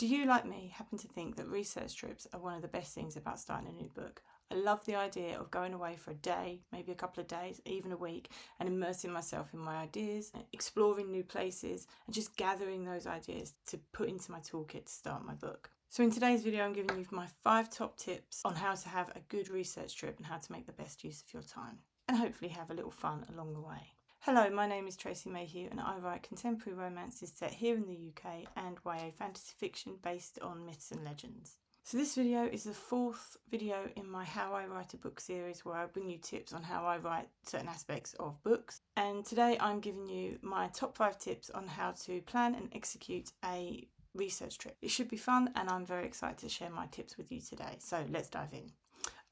Do you, like me, happen to think that research trips are one of the best things about starting a new book? I love the idea of going away for a day, maybe a couple of days, even a week, and immersing myself in my ideas, exploring new places, and just gathering those ideas to put into my toolkit to start my book. So in today's video, I'm giving you my 5 top tips on how to have a good research trip and how to make the best use of your time, and hopefully have a little fun along the way. Hello, my name is Tracy Mayhew and I write contemporary romances set here in the UK and YA fantasy fiction based on myths and legends. So this video is the 4th video in my How I Write a Book series, where I bring you tips on how I write certain aspects of books. And today I'm giving you my top 5 tips on how to plan and execute a research trip. It should be fun and I'm very excited to share my tips with you today. So let's dive in.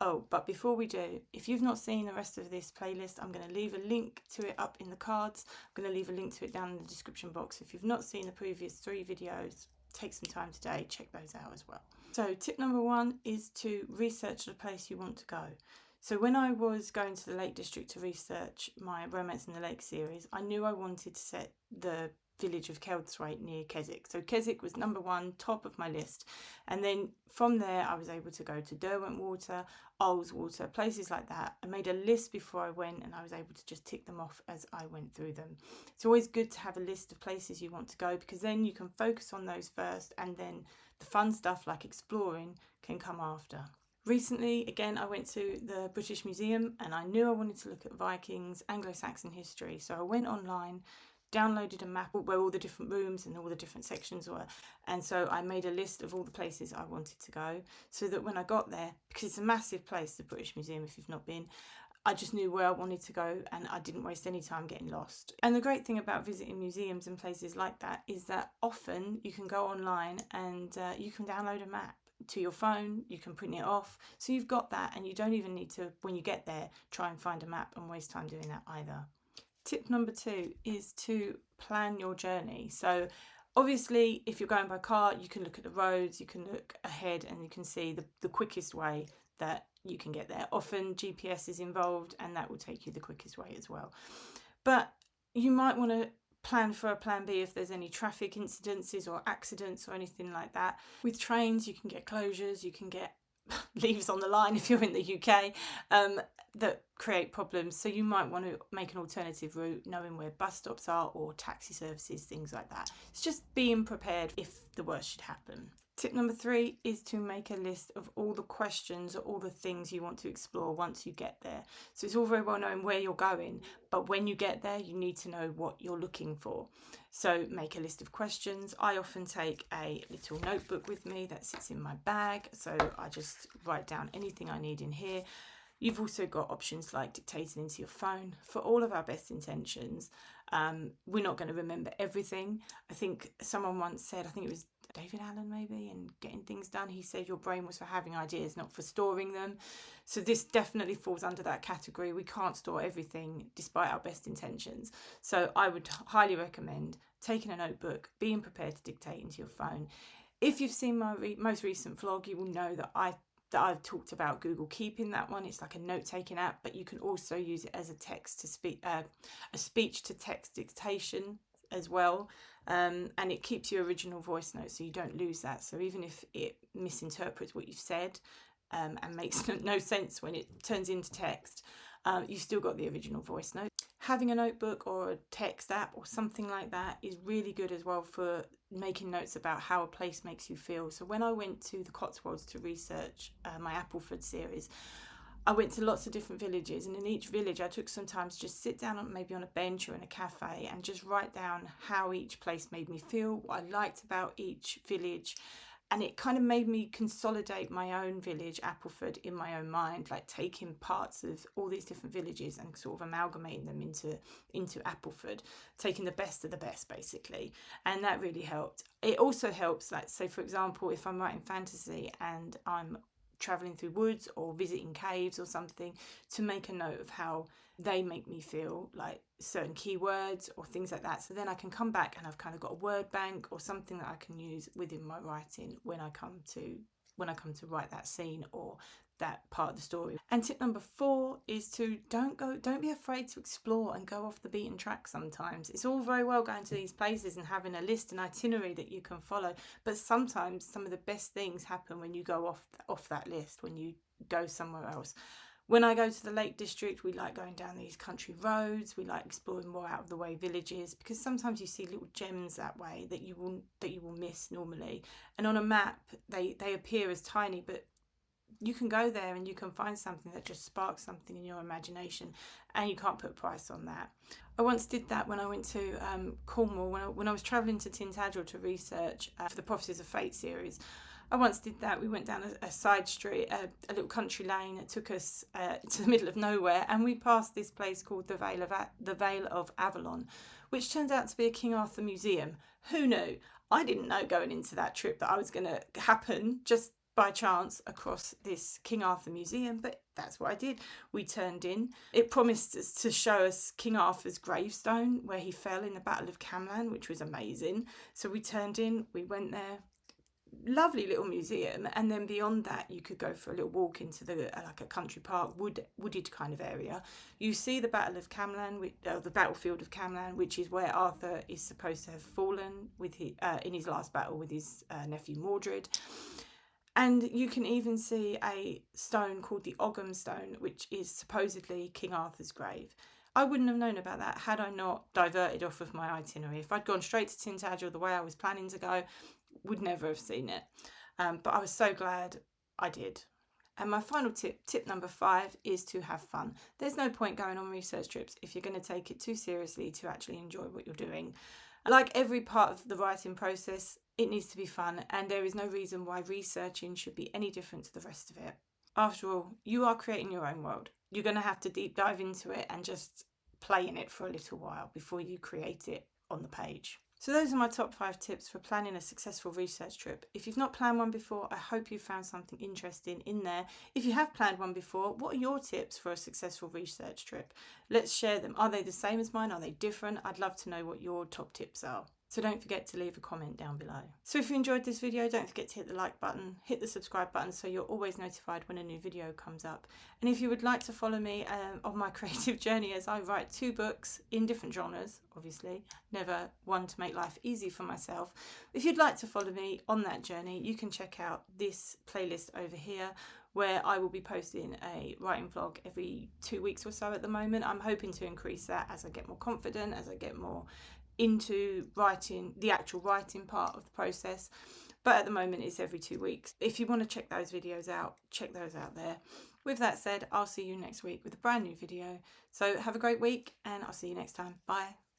Oh, but before we do, if you've not seen the rest of this playlist, I'm going to leave a link to it up in the cards. I'm going to leave a link to it down in the description box. If you've not seen the previous 3 videos, take some time today, check those out as well. So tip number 1 is to research the place you want to go. So when I was going to the Lake District to research my Romance in the Lake series, I knew I wanted to set the village of Keldswaite near Keswick. So Keswick was number 1, top of my list. And then from there, I was able to go to Derwentwater, Ullswater, places like that. I made a list before I went and I was able to just tick them off as I went through them. It's always good to have a list of places you want to go, because then you can focus on those first and then the fun stuff like exploring can come after. Recently, again, I went to the British Museum and I knew I wanted to look at Vikings, Anglo-Saxon history. So I went online, downloaded a map where all the different rooms and all the different sections were, and so I made a list of all the places I wanted to go, so that when I got there, because it's a massive place, the British Museum, if you've not been, I just knew where I wanted to go and I didn't waste any time getting lost. And the great thing about visiting museums and places like that is that often you can go online and you can download a map to your phone, you can print it off, so you've got that, and you don't even need to, when you get there, try and find a map and waste time doing that either. Tip number 2 is to plan your journey. So obviously, if you're going by car, you can look at the roads, you can look ahead and you can see the quickest way that you can get there. Often GPS is involved and that will take you the quickest way as well. But you might want to plan for a plan B if there's any traffic incidences or accidents or anything like that. With trains, you can get closures, you can get leaves on the line if you're in the UK, that create problems. So you might want to make an alternative route, knowing where bus stops are or taxi services, things like that. It's just being prepared if the worst should happen. Tip number 3 is to make a list of all the questions or all the things you want to explore once you get there. So it's all very well knowing where you're going, but when you get there, you need to know what you're looking for. So make a list of questions. I often take a little notebook with me that sits in my bag, so I just write down anything I need in here. You've also got options like dictating into your phone. For all of our best intentions, we're not going to remember everything. I think someone once said, I think it was David Allen maybe, in Getting Things Done, he said your brain was for having ideas, not for storing them. So this definitely falls under that category. We can't store everything despite our best intentions. So I would highly recommend taking a notebook, being prepared to dictate into your phone. If you've seen my most recent vlog, you will know that I've talked about Google Keep in that one. It's like a note-taking app, but you can also use it as a text to speak, a speech to text dictation as well, and it keeps your original voice note, so you don't lose that. So even if it misinterprets what you've said and makes no sense when it turns into text, you've still got the original voice note. Having a notebook or a text app or something like that is really good as well for making notes about how a place makes you feel. So when I went to the Cotswolds to research my Appleford series, I went to lots of different villages, and in each village I took some time to just sit down maybe on a bench or in a cafe and just write down how each place made me feel, what I liked about each village. And it kind of made me consolidate my own village, Appleford, in my own mind, like taking parts of all these different villages and sort of amalgamating them into Appleford, taking the best of the best, basically. And that really helped. It also helps, like, say, for example, if I'm writing fantasy and I'm traveling through woods or visiting caves or something, to make a note of how they make me feel, like certain keywords or things like that. So then I can come back and I've kind of got a word bank or something that I can use within my writing when I come to when I come to write that scene or that part of the story. And tip number 4 is to don't be afraid to explore and go off the beaten track sometimes. It's all very well going to these places and having a list and itinerary that you can follow, but sometimes some of the best things happen when you go off that list, when you go somewhere else. When I go to the Lake District, we like going down these country roads. We like exploring more out of the way villages, because sometimes you see little gems that way that you will miss normally. And on a map, they appear as tiny, but you can go there and you can find something that just sparks something in your imagination, and you can't put a price on that. I once did that when I went to Cornwall, when I was travelling to Tintagel to research for the Prophecies of Fate series. I once did that. We went down a side street, a little country lane that took us to the middle of nowhere, and we passed this place called the Vale of Avalon, which turned out to be a King Arthur museum. Who knew? I didn't know going into that trip that I was going to happen just by chance across this King Arthur museum, but that's what I did. We turned in. It promised us to show us King Arthur's gravestone where he fell in the Battle of Camlan, which was amazing. So we turned in, we went there. Lovely little museum, and then beyond that you could go for a little walk into the like a country park, wooded kind of area. You see the Battle of Camlan, the battlefield of Camlan, which is where Arthur is supposed to have fallen with in his last battle with his nephew Mordred. And you can even see a stone called the Ogham Stone, which is supposedly King Arthur's grave. I wouldn't have known about that had I not diverted off of my itinerary. If I'd gone straight to Tintagel the way I was planning to go, would never have seen it. But I was so glad I did. And my final tip number 5, is to have fun. There's no point going on research trips if you're going to take it too seriously to actually enjoy what you're doing. Like every part of the writing process, it needs to be fun, and there is no reason why researching should be any different to the rest of it. After all, you are creating your own world. You're going to have to deep dive into it and just play in it for a little while before you create it on the page. So those are my top 5 tips for planning a successful research trip. If you've not planned one before, I hope you found something interesting in there. If you have planned one before, what are your tips for a successful research trip? Let's share them. Are they the same as mine? Are they different? I'd love to know what your top tips are. So don't forget to leave a comment down below. So if you enjoyed this video, don't forget to hit the like button, hit the subscribe button so you're always notified when a new video comes up. And if you would like to follow me on my creative journey as I write 2 books in different genres, obviously, never one to make life easy for myself. If you'd like to follow me on that journey, you can check out this playlist over here, where I will be posting a writing vlog every 2 weeks or so at the moment. I'm hoping to increase that as I get more confident, as I get more into writing, the actual writing part of the process. But at the moment it's every 2 weeks. If you want to check those videos out, check those out there. With that said, I'll see you next week with a brand new video. So have a great week, and I'll see you next time. Bye.